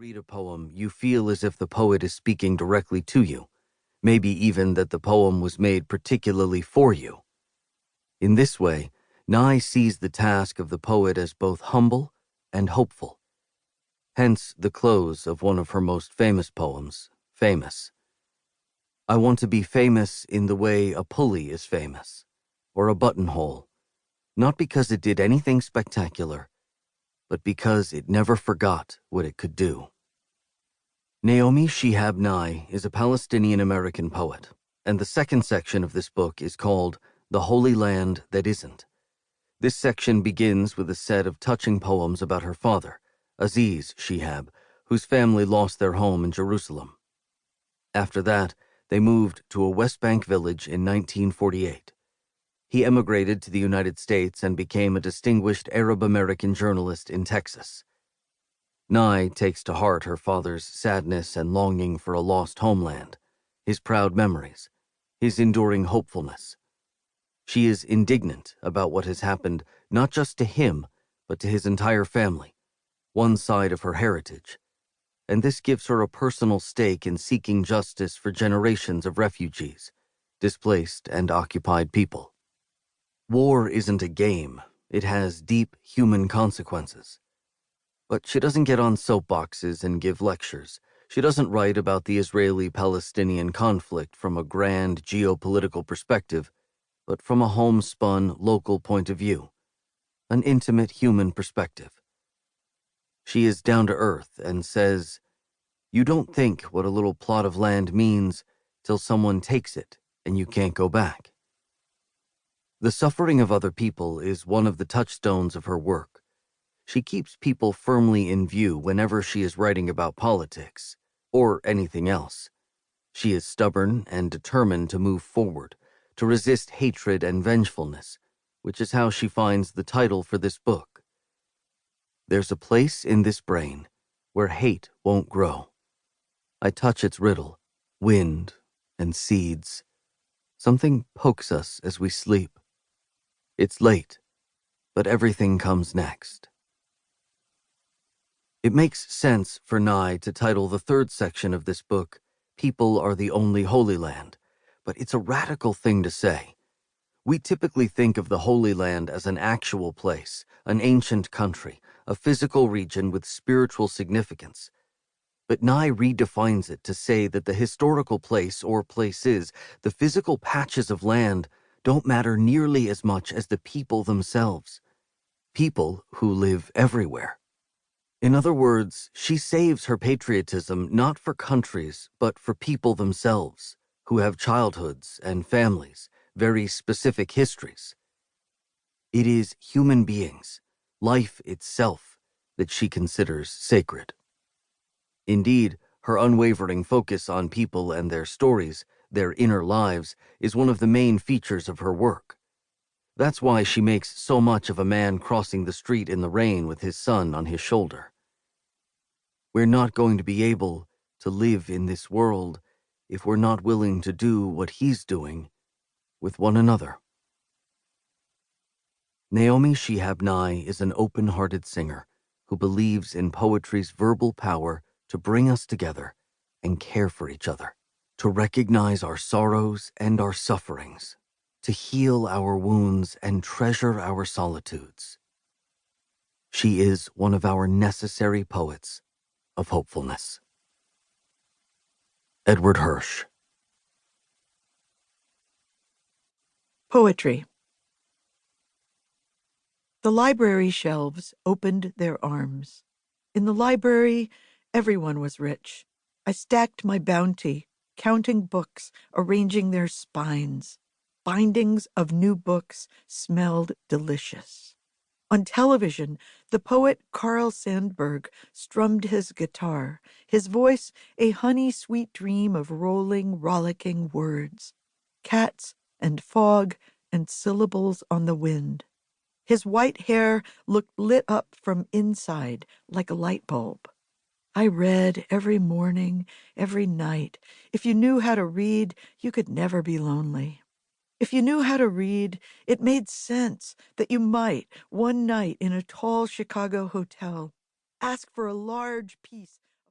read a poem, you feel as if the poet is speaking directly to you, maybe even that the poem was made particularly for you. In this way, Nye sees the task of the poet as both humble and hopeful. Hence the close of one of her most famous poems, Famous. I want to be famous in the way a pulley is famous, or a buttonhole, not because it did anything spectacular, but because it never forgot what it could do. Naomi Shihab Nye is a Palestinian-American poet, and the second section of this book is called The Holy Land That Isn't. This section begins with a set of touching poems about her father, Aziz Shihab, whose family lost their home in Jerusalem. After that, they moved to a West Bank village in 1948. He emigrated to the United States and became a distinguished Arab-American journalist in Texas. Nye takes to heart her father's sadness and longing for a lost homeland, his proud memories, his enduring hopefulness. She is indignant about what has happened not just to him, but to his entire family, one side of her heritage, and this gives her a personal stake in seeking justice for generations of refugees, displaced and occupied people. War isn't a game. It has deep human consequences. But she doesn't get on soapboxes and give lectures. She doesn't write about the Israeli-Palestinian conflict from a grand geopolitical perspective, but from a homespun local point of view, an intimate human perspective. She is down to earth and says, you don't think what a little plot of land means till someone takes it and you can't go back. The suffering of other people is one of the touchstones of her work. She keeps people firmly in view whenever she is writing about politics, or anything else. She is stubborn and determined to move forward, to resist hatred and vengefulness, which is how she finds the title for this book. There's a place in this brain where hate won't grow. I touch its riddle, wind and seeds. Something pokes us as we sleep. It's late, but everything comes next. It makes sense for Nye to title the third section of this book, People Are the Only Holy Land, but it's a radical thing to say. We typically think of the Holy Land as an actual place, an ancient country, a physical region with spiritual significance. But Nye redefines it to say that the historical place or places, the physical patches of land, don't matter nearly as much as the people themselves. People who live everywhere. In other words, she saves her patriotism not for countries, but for people themselves, who have childhoods and families, very specific histories. It is human beings, life itself, that she considers sacred. Indeed, her unwavering focus on people and their stories, their inner lives, is one of the main features of her work. That's why she makes so much of a man crossing the street in the rain with his son on his shoulder. We're not going to be able to live in this world if we're not willing to do what he's doing with one another. Naomi Shihab Nye is an open-hearted singer who believes in poetry's verbal power to bring us together and care for each other, to recognize our sorrows and our sufferings, to heal our wounds and treasure our solitudes. She is one of our necessary poets of hopefulness. Edward Hirsch. Poetry. The library shelves opened their arms. In the library, everyone was rich. I stacked my bounty, counting books, arranging their spines. Bindings of new books smelled delicious. On television, the poet Carl Sandburg strummed his guitar, his voice a honey-sweet dream of rolling, rollicking words, cats and fog and syllables on the wind. His white hair looked lit up from inside like a light bulb. I read every morning, every night. If you knew how to read, you could never be lonely. If you knew how to read, it made sense that you might, one night in a tall Chicago hotel, ask for a large piece